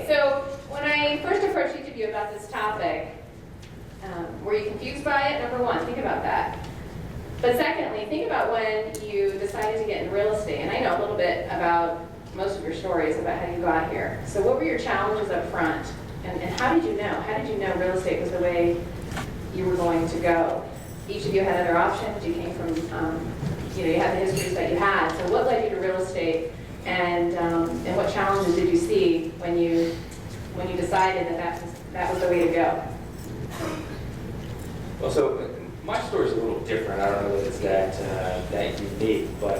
Okay, so when I first approached each of you about this topic, were you confused by it? Number one, think about that. But secondly, think about when you decided to get in real estate. And I know a little bit about most of your stories about how you got here. So what were your challenges up front? And how did you know? How did you know real estate was the way you were going to go? Each of you had other options. You came from, you had the histories that you had. So what led you to real estate? And what challenges did you see when you decided that was the way to go? Well, so my story is a little different. I don't know that it's that unique, but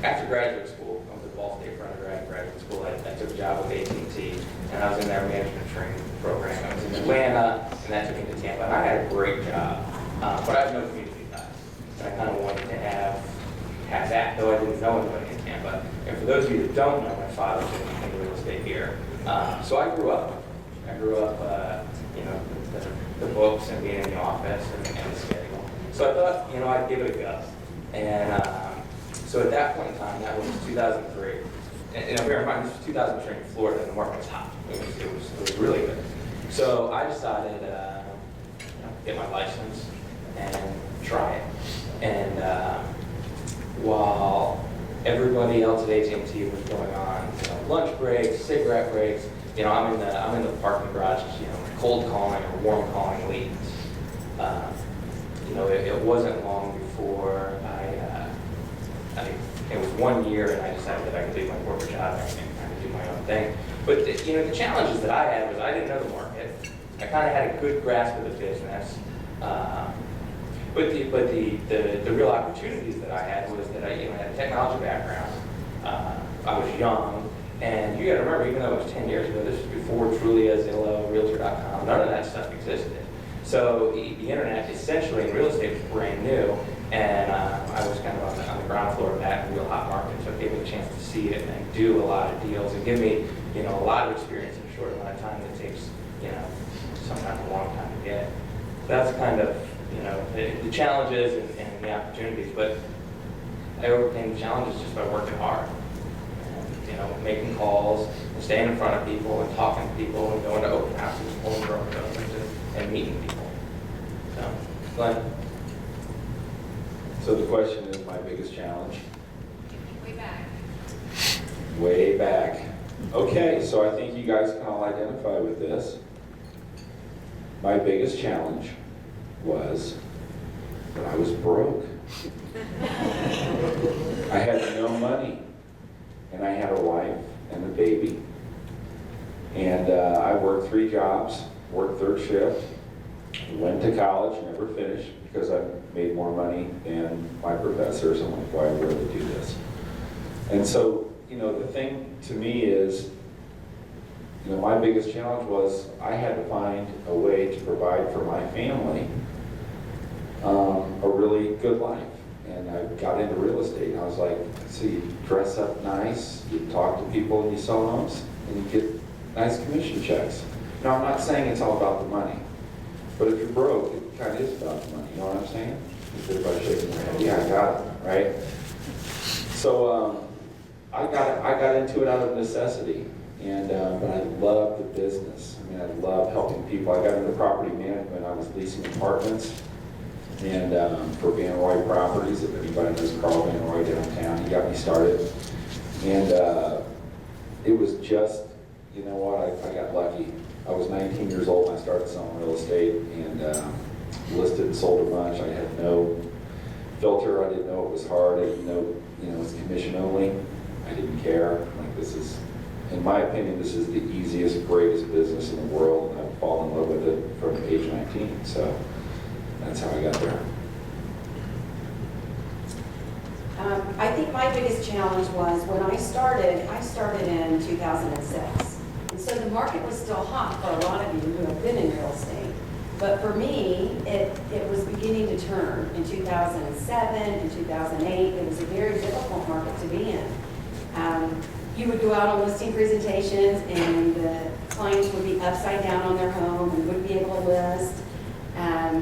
after graduate school, I was at Ball State for undergrad and graduate school. I took a job with AT&T, and I was in their management training program. I was in Atlanta, and that took me to Tampa. And I had a great job, but I had no community ties. And I kind of wanted to have that, though I didn't know anybody in Tampa. And for those of you that don't know, my father was in real estate here. So I grew up, the books and being in the office and the schedule. So I thought, I'd give it a go. And so at that point in time, that was 2003. And bear in mind, this was 2003 in Florida, and the market was hot. It was really good. So I decided, get my license and try it. And while everybody else at AT&T was going on, lunch breaks, cigarette breaks, I'm in the parking garage, cold calling or warm calling leads. It wasn't long before it was 1 year, and I decided that I could leave my corporate job and kind of do my own thing. But the challenges that I had was I didn't know the market. I kind of had a good grasp of the business. But the real opportunities that I had was that I had a technology background. I was young. And you got to remember, even though it was 10 years ago, this was before Trulia, Zillow, Realtor.com, none of that stuff existed. So the internet, essentially in real estate, was brand new, and I was kind of on the ground floor of that in a real hot market, so it gave me a chance to see it and do a lot of deals and give me, a lot of experience in a short amount of time that takes, sometimes a long time to get. So that's kind of, the challenges and the opportunities, but I overcame the challenges just by working hard. Making calls and staying in front of people and talking to people and going to open houses and pulling broker openings and meeting people. So, Glenn? So the question is, my biggest challenge? Way back. Way back. Okay, so I think you guys can all identify with this. My biggest challenge was that I was broke. I had no money. And I had a wife and a baby. And I worked 3 jobs, worked 3rd shift, went to college, never finished because I made more money than my professors. I'm like, why would I really do this? And so, the thing to me is, my biggest challenge was I had to find a way to provide for my family a really good life. And I got into real estate, and I was like, so you dress up nice, you talk to people, and you sell homes, and you get nice commission checks. Now, I'm not saying it's all about the money, but if you're broke, it kind of is about the money, you know what I'm saying? Everybody shaking their head, yeah, I got it, right? So I got into it out of necessity, and but I love the business. I mean, I love helping people. I got into property management. I was leasing apartments. And for Van Roy Properties, if anybody knows Carl Van Roy downtown, he got me started. And it was just, you know what, I got lucky. I was 19 years old when I started selling real estate, and listed and sold a bunch. I had no filter. I didn't know it was hard. I didn't know, it was commission only. I didn't care. Like, this is, in my opinion, this is the easiest, greatest business in the world, and I've fallen in love with it from age 19. So that's how I got there. I think my biggest challenge was when I started in 2006. And so the market was still hot for a lot of you who have been in real estate. But for me, it was beginning to turn in 2007 and 2008. It was a very difficult market to be in. You would go out on listing presentations, and the clients would be upside down on their home and wouldn't be able to list.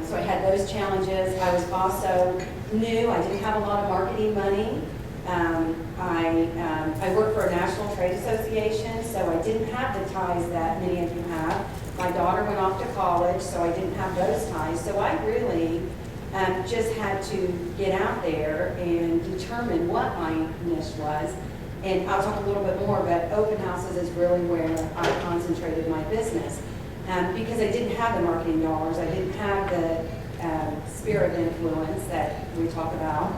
So I had those challenges. I was also new. I didn't have a lot of marketing money. I work for a national trade association, so I didn't have the ties that many of you have. My daughter went off to college, so I didn't have those ties. So I really just had to get out there and determine what my niche was. And I'll talk a little bit more, but open houses is really where I concentrated my business. Because I didn't have the marketing dollars, I didn't have the sphere of influence that we talk about.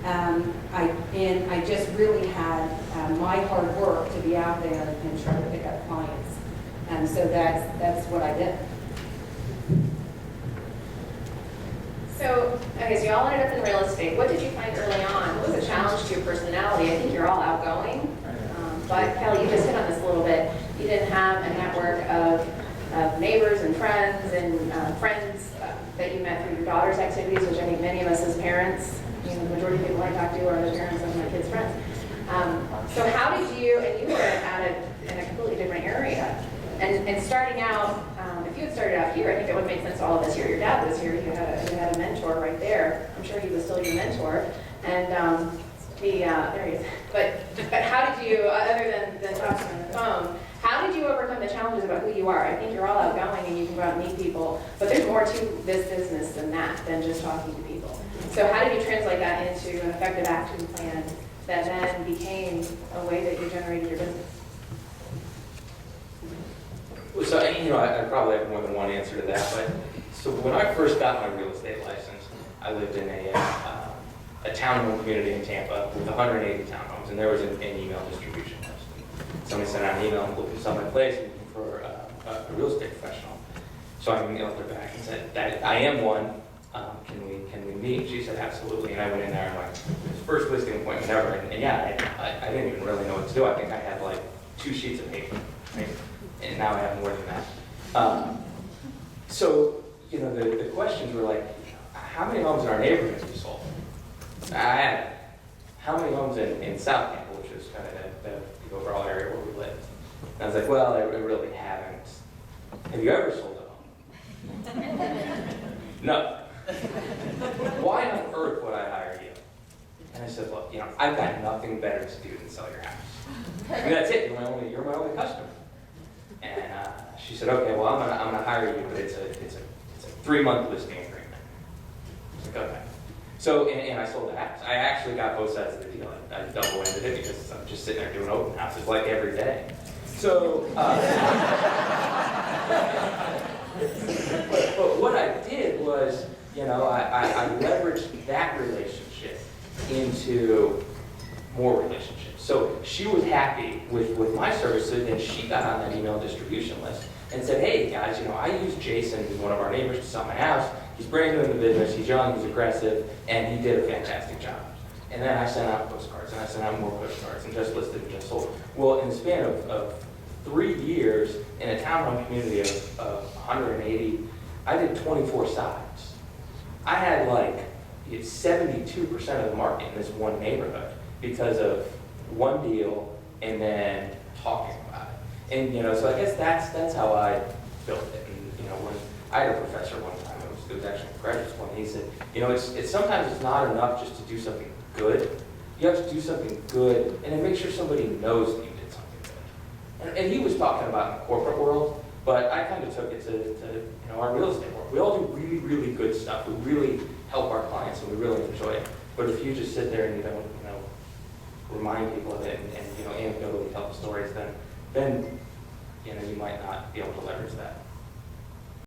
I just really had my hard work to be out there and try to pick up clients. So that's what I did. So, okay, so you all ended up in real estate. What did you find early on? What was a challenge to your personality? I think you're all outgoing. But Kelly, you just hit on this a little bit. You didn't have a network of neighbors and friends that you met through your daughter's activities, which I think many of us as parents, the majority of people I talk to are the parents of my kids' friends. So how did you, and you were in a completely different area, and starting out, if you had started out here, I think it would make sense to all of us here. Your dad was here, you had a mentor right there. I'm sure he was still your mentor. And there he is. But how did you, other than talking on the phone, how did you overcome the challenges about who you are? I think you're all outgoing and you can go out and meet people, but there's more to this business than just talking to people. So how did you translate that into an effective action plan that then became a way that you generated your business? So, I probably have more than one answer to that, but so when I first got my real estate license, I lived in a townhome community in Tampa with 180 townhomes, and there was an email distribution list. Somebody sent out an email and looked at some place looking for a real estate professional. So I emailed her back and said, I am one. Can we meet? She said, absolutely. And I went in there and this first listing appointment ever. And yeah, I didn't even really know what to do. I think I had 2 sheets of paper, right? And now I have more than that. So, the questions were how many homes in our neighborhood have you sold? I had how many homes in South Tampa, which is kind of the overall area where we live. And I was like, well, I really haven't. Have you ever sold a home? No. Why on earth would I hire you? And I said, look, I've got nothing better to do than sell your house. And that's it. You're my only customer. And she said, okay, well, I'm gonna hire you, but it's a 3-month listing agreement. I was like, okay. So, and I sold the house. I actually got both sides of the deal. I double-ended it because I'm just sitting there doing open houses every day. So, but what I did was, I leveraged that relationship into more relationships. So she was happy with my services, and she got on that email distribution list and said, hey guys, I use Jason, who's one of our neighbors, to sell my house. He's brand new in the business, he's young, he's aggressive, and he did a fantastic job. And then I sent out postcards, and I sent out more postcards, and just listed and just sold. Well, in the span of 3 years, in a townhome community of 180, I did 24 sides. I had 72% of the market in this one neighborhood because of one deal and then talking about it. And so I guess that's how I built it. And when I had a professor one time, it was actually a graduate school, and he said, it's sometimes it's not enough just to do something good. You have to do something good and then make sure somebody knows that you did something good. And he was talking about in the corporate world, but I kind of took it to our real estate world. We all do really, really good stuff. We really help our clients, and we really enjoy it. But if you just sit there and you don't, remind people of it and anecdotally tell the stories, then you might not be able to leverage that.